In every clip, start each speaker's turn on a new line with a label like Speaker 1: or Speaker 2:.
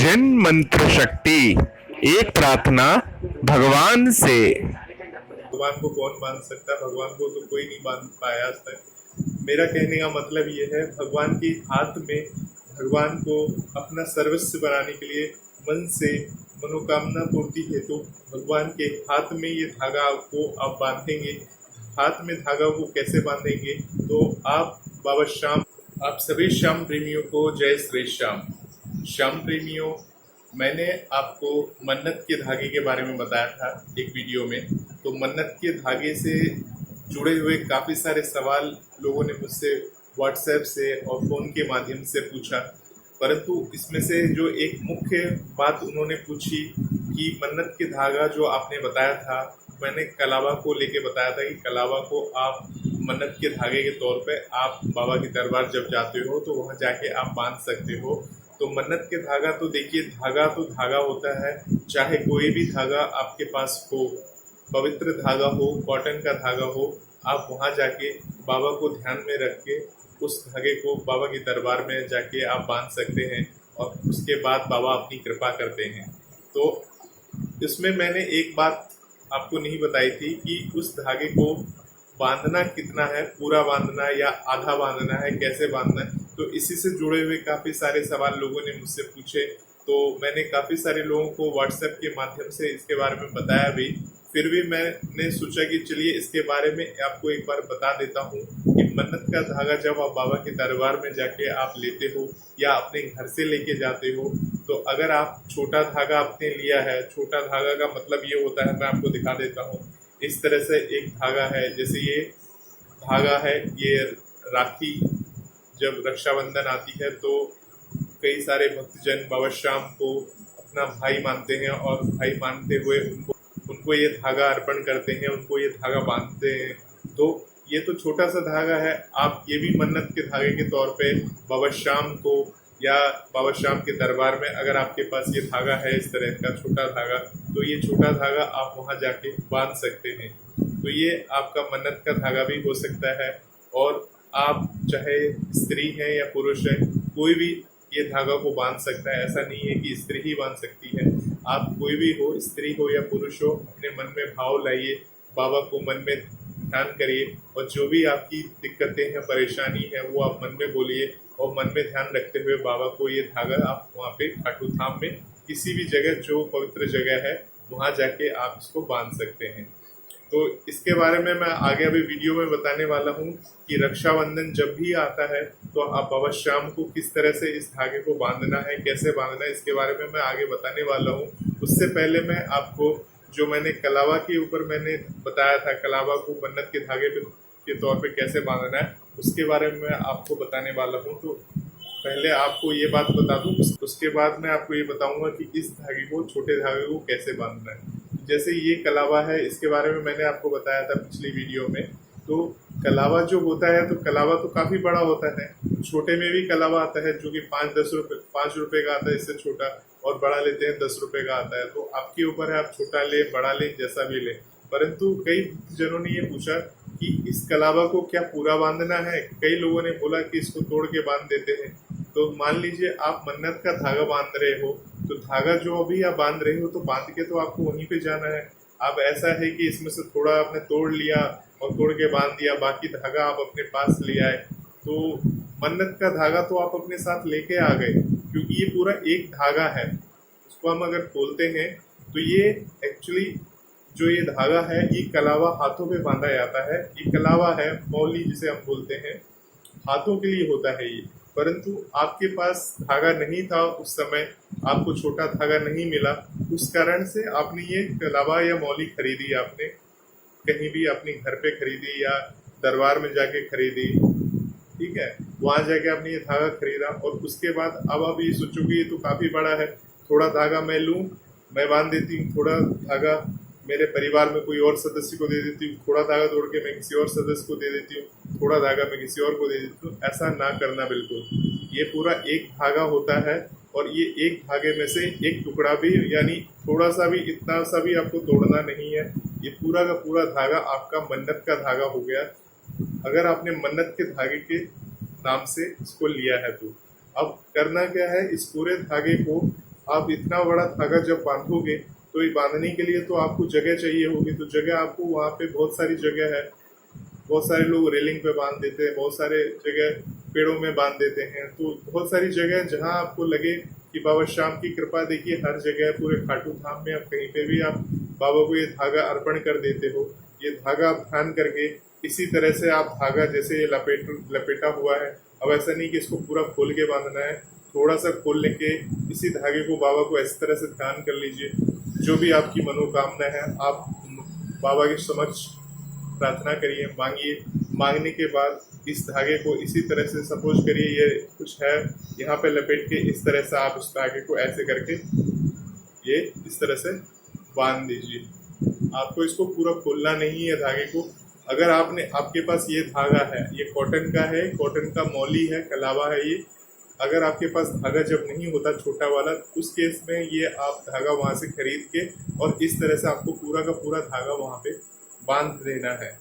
Speaker 1: जन मंत्र शक्ति, एक प्रार्थना भगवान से।
Speaker 2: भगवान को कौन बांध सकता है? भगवान को तो कोई नहीं बांध पाया आज तक। मेरा कहने का मतलब ये है, भगवान के हाथ में भगवान को अपना सर्वस्व बनाने के लिए मन से मनोकामना पूर्ति हेतु भगवान के हाथ में ये धागा को आप बांधेंगे। हाथ में धागा को कैसे बांधेंगे? तो आप बाबा श्याम, आप सभी श्याम प्रेमियों को जय श्री श्याम। श्याम प्रेमियों, मैंने आपको मन्नत के धागे के बारे में बताया था एक वीडियो में। तो मन्नत के धागे से जुड़े हुए काफ़ी सारे सवाल लोगों ने मुझसे व्हाट्सएप से और फ़ोन के माध्यम से पूछा, परंतु इसमें से जो एक मुख्य बात उन्होंने पूछी कि मन्नत के धागा जो आपने बताया था, मैंने कलावा को लेके बताया था कि कलावा को आप मन्नत के धागे के तौर पे आप बाबा के दरबार जब जाते हो तो वहाँ जाके आप बांध सकते हो। तो मन्नत के धागा तो देखिए, धागा तो धागा होता है, चाहे कोई भी धागा आपके पास हो, पवित्र धागा हो, कॉटन का धागा हो, आप वहाँ जाके बाबा को ध्यान में रख के उस धागे को बाबा के दरबार में जाके आप बांध सकते हैं और उसके बाद बाबा अपनी कृपा करते हैं। तो इसमें मैंने एक बात आपको नहीं बताई थी कि उस धागे को बांधना कितना है, पूरा बांधना है या आधा बांधना है, कैसे बांधना है। तो इसी से जुड़े हुए काफ़ी सारे सवाल लोगों ने मुझसे पूछे, तो मैंने काफ़ी सारे लोगों को व्हाट्सएप के माध्यम से इसके बारे में बताया भी। फिर भी मैंने सोचा कि चलिए इसके बारे में आपको एक बार बता देता हूँ कि मन्नत का धागा जब आप बाबा के दरबार में जाके आप लेते हो या अपने घर से लेके जाते हो, तो अगर आप छोटा धागा आपने लिया है, छोटा धागा का मतलब ये होता है, मैं आपको दिखा देता हूँ। इस तरह से एक धागा है, जैसे ये धागा है, ये राखी जब रक्षाबंधन आती है तो कई सारे भक्तजन बाबा श्याम को अपना भाई मानते हैं और भाई मानते हुए उनको ये धागा अर्पण करते हैं, उनको ये धागा बांधते हैं। तो ये तो छोटा सा धागा है, आप ये भी मन्नत के धागे के तौर पे बाबा श्याम को या बाबा श्याम के दरबार में अगर आपके पास ये धागा है, इस तरह का छोटा धागा, तो ये छोटा धागा आप वहाँ जाके बांध सकते हैं। तो ये आपका मन्नत का धागा भी हो सकता है और आप चाहे स्त्री हैं या पुरुष हैं, कोई भी ये धागा को बांध सकता है। ऐसा नहीं है कि स्त्री ही बांध सकती है, आप कोई भी हो, स्त्री हो या पुरुष हो, अपने मन में भाव लाइए, बाबा को मन में ध्यान करिए और जो भी आपकी दिक्कतें हैं, परेशानी है, वो आप मन में बोलिए और मन में ध्यान रखते हुए बाबा को ये धागा आप वहाँ पे खाटू धाम में किसी भी जगह जो पवित्र जगह है वहाँ जाके आप इसको बांध सकते हैं। तो इसके बारे में मैं आगे अभी वीडियो में बताने वाला हूँ कि रक्षाबंधन जब भी आता है तो आप बाबा श्याम को किस तरह से इस धागे को बांधना है, कैसे बांधना है, इसके बारे में मैं आगे बताने वाला हूँ। उससे पहले मैं आपको जो मैंने कलावा के ऊपर मैंने बताया था, कलावा को मन्नत के धागे के तौर पे कैसे बांधना है, उसके बारे में मैं आपको बताने वाला हूँ। तो पहले आपको ये बात बता दूँ, उसके बाद मैं आपको ये बताऊँगा कि इस धागे को, छोटे धागे को कैसे बांधना है। जैसे ये कलावा है, इसके बारे में मैंने आपको बताया था पिछली वीडियो में। तो कलावा जो होता है, तो कलावा तो काफ़ी बड़ा होता है, छोटे में भी कलावा आता है जो कि 5 रुपये का आता है, इससे छोटा, और बड़ा लेते हैं 10 रुपये का आता है। तो आपके ऊपर है, आप छोटा ले, बड़ा ले, जैसा भी ले। परंतु कई जनों ने ये पूछा कि इस कलावा को क्या पूरा बांधना है? कई लोगों ने बोला कि इसको तोड़ के बांध देते हैं। तो मान लीजिए आप मन्नत का धागा बांध रहे हो, तो धागा जो अभी आप बांध रहे हो, तो बांध के तो आपको वहीं पे जाना है। अब ऐसा है कि इसमें से थोड़ा आपने तोड़ लिया और तोड़ के बांध दिया, बाकी धागा आप अपने पास ले आए, तो मन्नत का धागा तो आप अपने साथ लेके आ गए, क्योंकि ये पूरा एक धागा है। उसको हम अगर खोलते हैं तो ये एक्चुअली जो ये धागा है, ये कलावा हाथों पे बांधा जाता है। ये कलावा है, मौली जिसे हम बोलते हैं, हाथों के लिए होता है ये। परंतु आपके पास धागा नहीं था उस समय, आपको छोटा धागा नहीं मिला, उस कारण से आपने ये कलावा या मौली खरीदी, आपने कहीं भी अपने घर पे खरीदी या दरबार में जाके खरीदी, ठीक है, वहाँ जाके आपने ये धागा खरीदा। और उसके बाद अब आप ये सोचोगे ये तो काफ़ी बड़ा है, थोड़ा धागा मैं लूँ, मैं बांध देती हूँ, थोड़ा धागा मेरे परिवार में कोई और सदस्य को दे देती हूँ, थोड़ा धागा तोड़ के मैं किसी और सदस्य को दे देती हूँ, थोड़ा धागा मैं किसी और को दे देती हूँ। ऐसा ना करना बिल्कुल। ये पूरा एक धागा होता है और ये एक धागे में से एक टुकड़ा भी, यानी थोड़ा सा भी, इतना सा भी आपको तोड़ना नहीं है। ये पूरा का पूरा धागा आपका मन्नत का धागा हो गया, अगर आपने मन्नत के धागे के नाम से इसको लिया है तो। अब करना क्या है, इस पूरे धागे को आप इतना बड़ा धागा जब बांधोगे तो ये बांधने के लिए तो आपको जगह चाहिए होगी, तो जगह आपको वहाँ पे बहुत सारी जगह है, बहुत सारे लोग रेलिंग पे बांध देते हैं, बहुत सारे जगह पेड़ों में बांध देते हैं, तो बहुत सारी जगह जहाँ आपको लगे कि बाबा श्याम की कृपा, देखिए हर जगह पूरे खाटू धाम में आप कहीं पे भी आप बाबा को ये धागा अर्पण कर देते हो। ये धागा आप ध्यान करके इसी तरह से आप धागा जैसे ये लपेटा हुआ है, अब ऐसा नहीं कि इसको पूरा खोल के बांधना है, थोड़ा सा खोल लेके इसी धागे को बाबा को इस तरह से ध्यान कर लीजिए। जो भी आपकी मनोकामना है आप बाबा के समक्ष प्रार्थना करिए, मांगिए। मांगने के बाद इस धागे को इसी तरह से सपोज करिए ये कुछ है, यहाँ पे लपेट के इस तरह से आप उस धागे को ऐसे करके ये इस तरह से बांध दीजिए। आपको इसको पूरा खोलना नहीं है धागे को। अगर आपके पास ये धागा है, ये कॉटन का है, कॉटन का मौली है, कलावा है ये, अगर आपके पास धागा जब नहीं होता छोटा वाला, उस केस में ये आप धागा वहाँ से खरीद के और इस तरह से आपको पूरा का पूरा धागा वहाँ पे बांध देना है।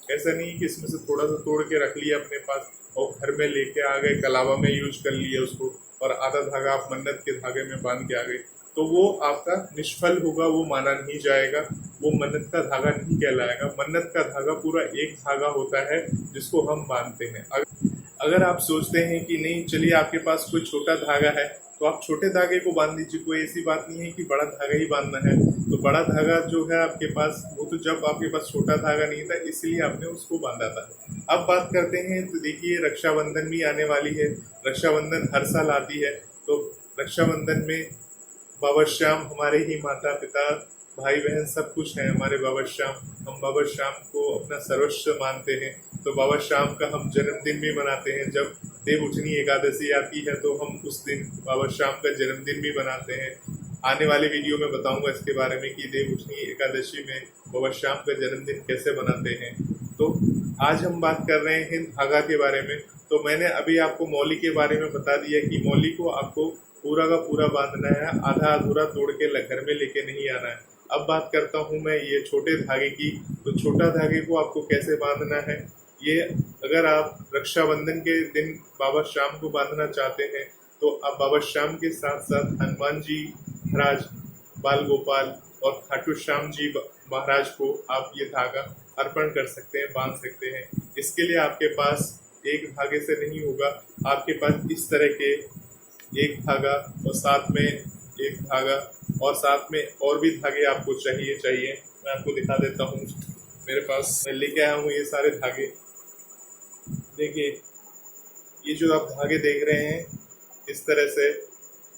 Speaker 2: ऐसा नहीं कि इसमें से थोड़ा सा तोड़ के रख लिया अपने पास और घर में लेके आ गए, कलावा में यूज कर लिया उसको, और आधा धागा आप मन्नत के धागे में बांध के आ गए, तो वो आपका निष्फल होगा, वो माना नहीं जाएगा, वो मन्नत का धागा नहीं कहलाएगा। मन्नत का धागा पूरा एक धागा होता है जिसको हम बांधते हैं। अगर आप सोचते हैं कि नहीं चलिए आपके पास कोई छोटा धागा है तो आप छोटे धागे को बांध दीजिए, कोई ऐसी बात नहीं है कि बड़ा धागा ही बांधना है। तो बड़ा धागा जो है आपके पास, वो तो जब आपके पास छोटा धागा नहीं था इसलिए आपने उसको बांधा था। अब बात करते हैं, तो देखिए रक्षाबंधन भी आने वाली है, रक्षाबंधन हर साल आती है, तो रक्षाबंधन में बाबा श्याम हमारे ही माता पिता भाई बहन सब कुछ है हमारे बाबा श्याम। हम बाबा श्याम को अपना सर्वस्व मानते हैं, तो बाबा श्याम का हम जन्मदिन भी मनाते हैं। जब देव उठनी एकादशी आती है तो हम उस दिन बाबा श्याम का जन्मदिन भी मनाते हैं। आने वाले वीडियो में बताऊंगा इसके बारे में कि देव उठनी एकादशी में बाबा श्याम का जन्मदिन कैसे मनाते हैं। तो आज हम बात कर रहे हैं धागा के बारे में। तो मैंने अभी आपको मौली के बारे में बता दिया कि मौली को आपको पूरा का पूरा बांधना है, आधा अधूरा तोड़ के घर में लेके नहीं आना है। अब बात करता हूँ मैं ये छोटे धागे की। तो छोटा धागे को आपको कैसे बांधना है, ये अगर आप रक्षाबंधन के दिन बाबा श्याम को बांधना चाहते हैं तो आप बाबा श्याम के साथ साथ हनुमान जी महाराज, बाल गोपाल और खाटू श्याम जी महाराज को आप ये धागा अर्पण कर सकते हैं, बांध सकते हैं। इसके लिए आपके पास एक धागे से नहीं होगा, आपके पास इस तरह के एक धागा और साथ में एक धागा और साथ में और भी धागे आपको चाहिए। मैं आपको दिखा देता हूँ, मेरे पास मैं लेके आया हूँ ये सारे धागे। देखिए ये जो आप धागे देख रहे हैं, इस तरह से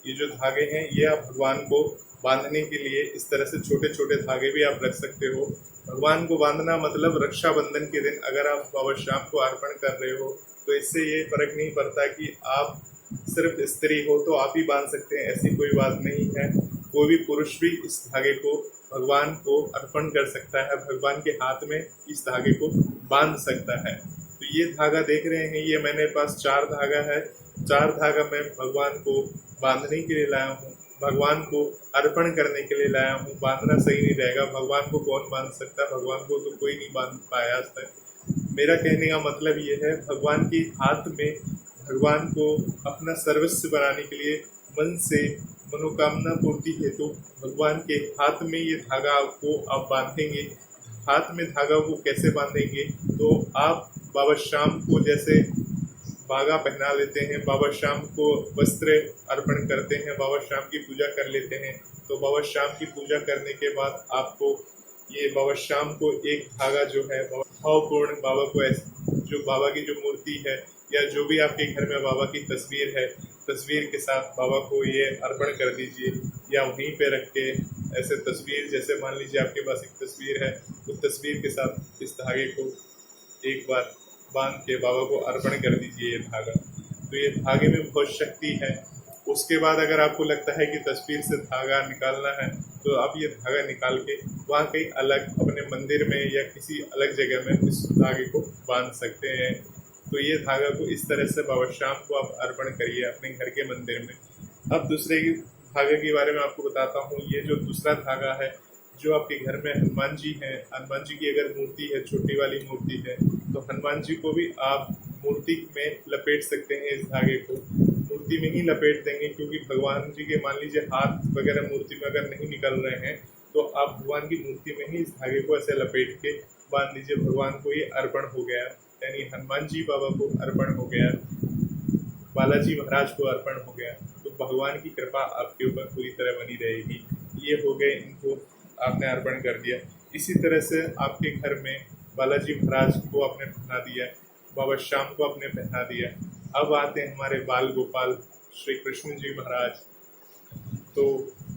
Speaker 2: ये जो धागे हैं ये आप भगवान को बांधने के लिए इस तरह से छोटे छोटे धागे भी आप रख सकते हो। भगवान को बांधना मतलब रक्षाबंधन के दिन अगर आप बाबा श्याम को अर्पण कर रहे हो तो इससे ये फर्क नहीं पड़ता कि आप सिर्फ स्त्री हो तो आप ही बांध सकते हैं, ऐसी कोई बात नहीं है। कोई भी पुरुष भी इस धागे को भगवान को अर्पण कर सकता है, भगवान के हाथ में इस धागे को बांध सकता है। तो ये धागा देख रहे हैं, ये मैंने पास 4 धागा है, 4 धागा मैं भगवान को बांधने के लिए लाया हूँ, भगवान को अर्पण करने के लिए लाया हूँ। बांधना सही नहीं रहेगा, भगवान को कौन बांध सकता है, भगवान को तो कोई नहीं बांध पाया आज तक। मेरा कहने का मतलब ये है, भगवान के हाथ में भगवान को अपना सर्वस्व बनाने के लिए मन से मनोकामना पूर्ति हेतु भगवान के हाथ में ये धागा को आप बांधेंगे। हाथ में धागा को कैसे बांधेंगे, तो आप बाबा श्याम को जैसे बागा पहना लेते हैं, बाबा श्याम को वस्त्र अर्पण करते हैं, बाबा श्याम की पूजा कर लेते हैं। तो बाबा श्याम की पूजा करने के बाद आपको ये बाबा श्याम को एक धागा जो है भावपूर्ण बाबा को जो बाबा की जो मूर्ति है या जो भी आपके घर में बाबा की तस्वीर है, तस्वीर के साथ बाबा को ये अर्पण कर दीजिए, या वहीं पे रख के ऐसे तस्वीर, जैसे मान लीजिए आपके पास एक तस्वीर है, उस तस्वीर के साथ इस धागे को एक बार बांध के बाबा को अर्पण कर दीजिए ये धागा। तो ये धागे में बहुत शक्ति है। उसके बाद अगर आपको लगता है कि तस्वीर से धागा निकालना है तो आप ये धागा निकाल के वहाँ कहीं अलग अपने मंदिर में या किसी अलग जगह में इस धागे को बांध सकते हैं। तो ये धागा को इस तरह से बाबा श्याम को आप अर्पण करिए अपने घर के मंदिर में। अब दूसरे धागे के बारे में आपको बताता हूँ। ये जो दूसरा धागा है, जो आपके घर में हनुमान जी हैं, हनुमान जी की अगर मूर्ति है, छोटी वाली मूर्ति है, तो हनुमान जी को भी आप मूर्ति में लपेट सकते हैं इस धागे को। मूर्ति में ही लपेट देंगे, क्योंकि भगवान जी के मान लीजिए हाथ वगैरह मूर्ति में अगर नहीं निकल रहे हैं तो आप भगवान की मूर्ति में ही इस धागे को ऐसे लपेट के बांध लीजिए। भगवान को ये अर्पण हो गया, यानी हनुमान जी बाबा को अर्पण हो गया, बालाजी महाराज को अर्पण हो गया। तो भगवान की कृपा आपके ऊपर पूरी तरह बनी रहेगी। ये हो गए, इनको आपने अर्पण कर दिया। इसी तरह से आपके घर में बालाजी महाराज को आपने पहना दिया, बाबा श्याम को आपने पहना दिया। अब आते हैं हमारे बाल गोपाल श्री कृष्ण जी महाराज। तो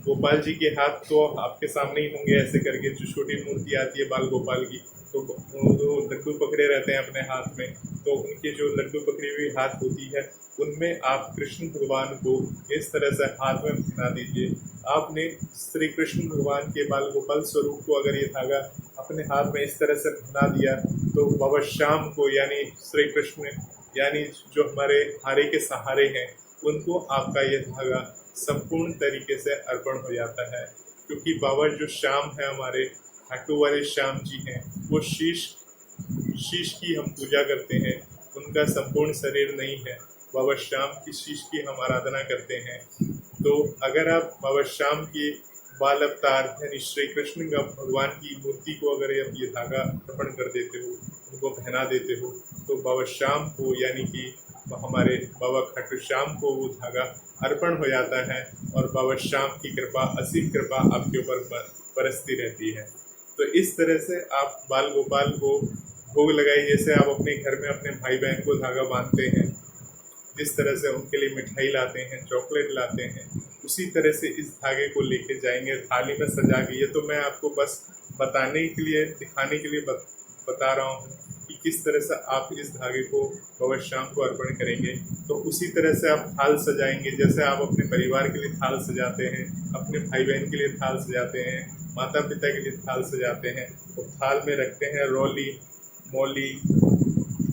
Speaker 2: गोपाल जी के हाथ तो आपके सामने ही होंगे, ऐसे करके जो छोटी मूर्ति आती है बाल गोपाल की, तो वो लड्डू पकड़े रहते हैं अपने हाथ में। तो उनके जो लड्डू पकड़ी हुई हाथ होती है उनमें आप कृष्ण भगवान को इस तरह से हाथ में पहना दीजिए। आपने श्री कृष्ण भगवान के बाल गोपाल स्वरूप को अगर ये धागा अपने हाथ में इस तरह से पहना दिया तो बाबा श्याम को, यानी श्री कृष्ण, यानी जो हमारे हारे के सहारे हैं, उनको आपका ये धागा संपूर्ण तरीके से अर्पण हो जाता है। क्योंकि बाबा जो श्याम है, हमारे खाटू वाले श्याम जी हैं, वो शीश की हम पूजा करते हैं, उनका संपूर्ण शरीर नहीं है। बाबा श्याम की शीश की हम आराधना करते हैं। तो अगर आप बाबा श्याम की बाल अवतार यानी श्री कृष्ण का भगवान की मूर्ति को अगर आप ये धागा अर्पण कर देते हो, उनको पहना देते हो, तो बाबा श्याम को, यानी कि हमारे बाबा खाटू श्याम को वो धागा अर्पण हो जाता है और बाबा श्याम की कृपा, असीम कृपा आपके ऊपर बरसती रहती है। तो इस तरह से आप बाल गोपाल को भोग लगाइए। जैसे आप अपने घर में अपने भाई बहन को धागा बांधते हैं, जिस तरह से उनके लिए मिठाई लाते हैं, चॉकलेट लाते हैं, उसी तरह से इस धागे को लेके जाएंगे थाली में सजा के। ये तो मैं आपको बस बताने के लिए, दिखाने के लिए बता रहा हूँ कि किस तरह से आप इस धागे को बाबा श्याम को अर्पण करेंगे। तो उसी तरह से आप थाल सजाएंगे, जैसे आप अपने परिवार के लिए थाल सजाते हैं, अपने भाई बहन के लिए थाल सजाते हैं, माता पिता के लिए थाल सजाते हैं। तो थाल में रखते हैं रोली, मौली,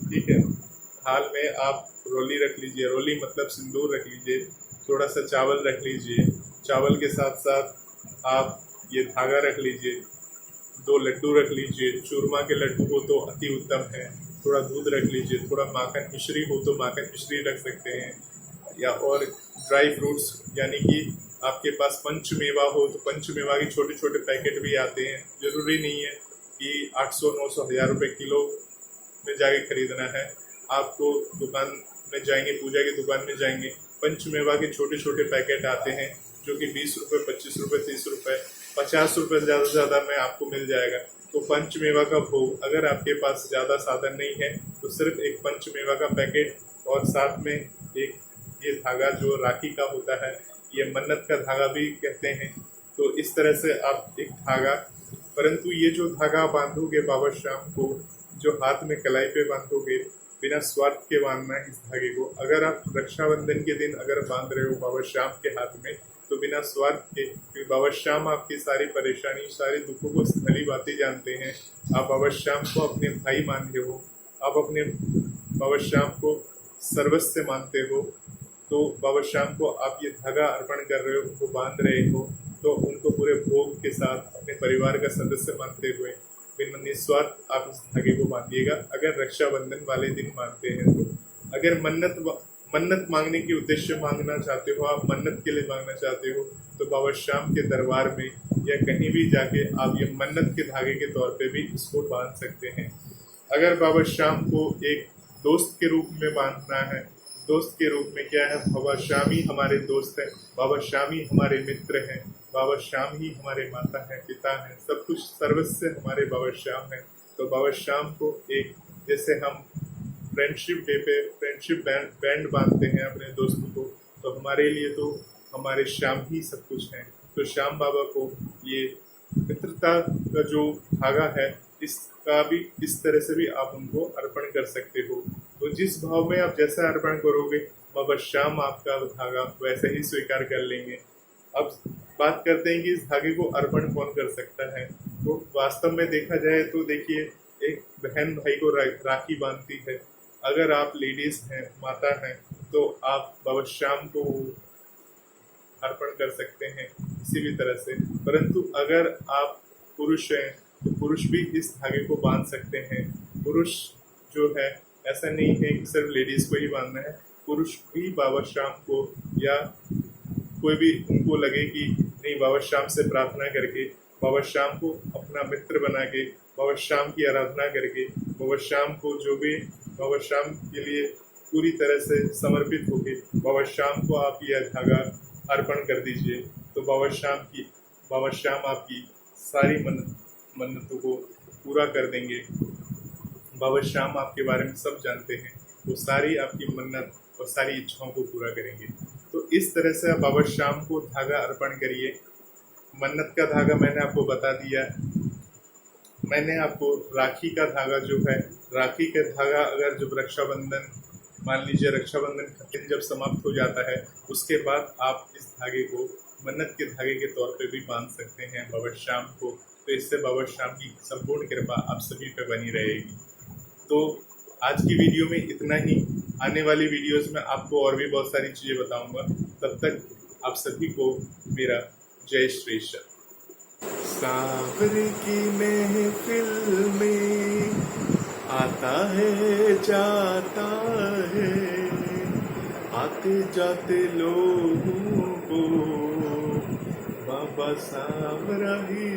Speaker 2: ठीक है। थाल में आप रोली रख लीजिए, रोली मतलब सिंदूर रख लीजिए, थोड़ा सा चावल रख लीजिए, चावल के साथ साथ आप ये धागा रख लीजिए, 2 लड्डू रख लीजिए, चूरमा के लड्डू हो तो अति उत्तम है, थोड़ा दूध रख लीजिए, थोड़ा माखन मिश्री हो तो माखन मिश्री रख सकते हैं, या और ड्राई फ्रूट्स, यानी कि आपके पास पंचमेवा हो तो पंचमेवा के छोटे छोटे पैकेट भी आते हैं। जरूरी नहीं है कि 800, 900, 1000 रुपये किलो में जाके खरीदना है। आपको दुकान में जाएंगे, पूजा की दुकान में जाएंगे, पंचमेवा के छोटे छोटे पैकेट आते हैं जो कि 20 रुपये, 25 रुपये, 30 रुपये, 50 रुपये ज़्यादा से ज़्यादा में आपको मिल जाएगा। तो पंचमेवा का भोग, अगर आपके पास ज़्यादा साधन नहीं है तो सिर्फ एक पंचमेवा का पैकेट और साथ में एक ये धागा जो राखी का होता है, ये मन्नत का धागा भी कहते हैं। तो इस तरह से आप एक धागा, परंतु ये जो धागा बांधोगे बाबा श्याम को, जो हाथ में कलाई पे बांधोगे, बिना स्वार्थ के बांधना है इस धागे को। अगर आप रक्षाबंधन के दिन अगर बांध रहे हो बाबा श्याम के हाथ में, तो बिना स्वार्थ के, क्योंकि बाबा श्याम आपकी सारी परेशानी, सारे दुखों को भली बातें जानते हैं। आप बाबा श्याम को अपने भाई मानते हो, आप अपने बाबा श्याम को सर्वस्व मानते हो, तो बाबा श्याम को आप ये धागा अर्पण कर रहे हो, उनको बांध रहे हो, तो उनको पूरे भोग के साथ अपने परिवार का सदस्य मानते हुए बिना निस्वार्थ आप इस धागे को बांधिएगा। अगर रक्षाबंधन वाले दिन मानते हैं तो अगर मन्नत मांगने के उद्देश्य मांगना चाहते हो, आप मन्नत के लिए मांगना चाहते हो, तो बाबा श्याम के दरबार में या कहीं भी जाके आप ये मन्नत के धागे के तौर पे भी इसको बांध सकते हैं। अगर बाबा श्याम को एक दोस्त के रूप में बांधना है, दोस्त के रूप में क्या है, बाबा श्याम ही हमारे दोस्त हैं, बाबा श्याम ही हमारे मित्र हैं, बाबा श्याम ही हमारे माता हैं, पिता हैं, सब कुछ सर्वस्व हमारे बाबा श्याम हैं। तो बाबा श्याम को एक, जैसे हम फ्रेंडशिप डे पे फ्रेंडशिप बैंड बांधते हैं अपने दोस्तों को, तो हमारे लिए तो हमारे श्याम ही सब कुछ हैं। तो श्याम बाबा को ये मित्रता का जो धागा है, इसका भी इस तरह से भी आप उनको अर्पण कर सकते हो। तो जिस भाव में आप जैसा अर्पण करोगे, बाबा श्याम आपका धागा वैसे ही स्वीकार कर लेंगे। अब बात करते हैं कि इस धागे को अर्पण कौन कर सकता है। तो वास्तव में देखा जाए तो देखिए, एक बहन भाई को राखी बांधती है। अगर आप लेडीज हैं, माता हैं, तो आप बाबा श्याम को अर्पण कर सकते हैं किसी भी तरह से। परंतु अगर आप पुरुष हैं तो पुरुष भी इस धागे को बांध सकते हैं। पुरुष जो है, ऐसा नहीं है कि सिर्फ लेडीज को ही बांधना है, पुरुष भी बाबा श्याम को, या कोई भी उनको लगे कि नहीं, बाबा श्याम से प्रार्थना करके, बाबा श्याम को अपना मित्र बना के, बाबा श्याम की आराधना करके, बाबा श्याम को जो भी बाबा श्याम के लिए पूरी तरह से समर्पित होके बाबा श्याम को आप यह धागा अर्पण कर दीजिए, तो बाबा श्याम आपकी सारी मन्नतों को पूरा कर देंगे। बाबा श्याम आपके बारे में सब जानते हैं, वो सारी आपकी मन्नत और सारी इच्छाओं को पूरा करेंगे। तो इस तरह से आप बाबा श्याम को धागा अर्पण करिए। मन्नत का धागा मैंने आपको बता दिया। मैंने आपको राखी का धागा जो है, राखी का धागा अगर जब रक्षाबंधन, मान लीजिए रक्षाबंधन का दिन जब समाप्त हो जाता है, उसके बाद आप इस धागे को मन्नत के धागे के तौर पे भी बांध सकते हैं बाबा श्याम को। तो इससे बाबा श्याम की संपूर्ण कृपा आप सभी पे बनी रहेगी। तो आज की वीडियो में इतना ही। आने वाली वीडियोस में आपको और भी बहुत सारी चीज़ें बताऊंगा। तब तक आप सभी को मेरा जय श्री श्याम। सावर की महफिल में आता है जाता है, आते जाते लोगों को बाबा सावरा ही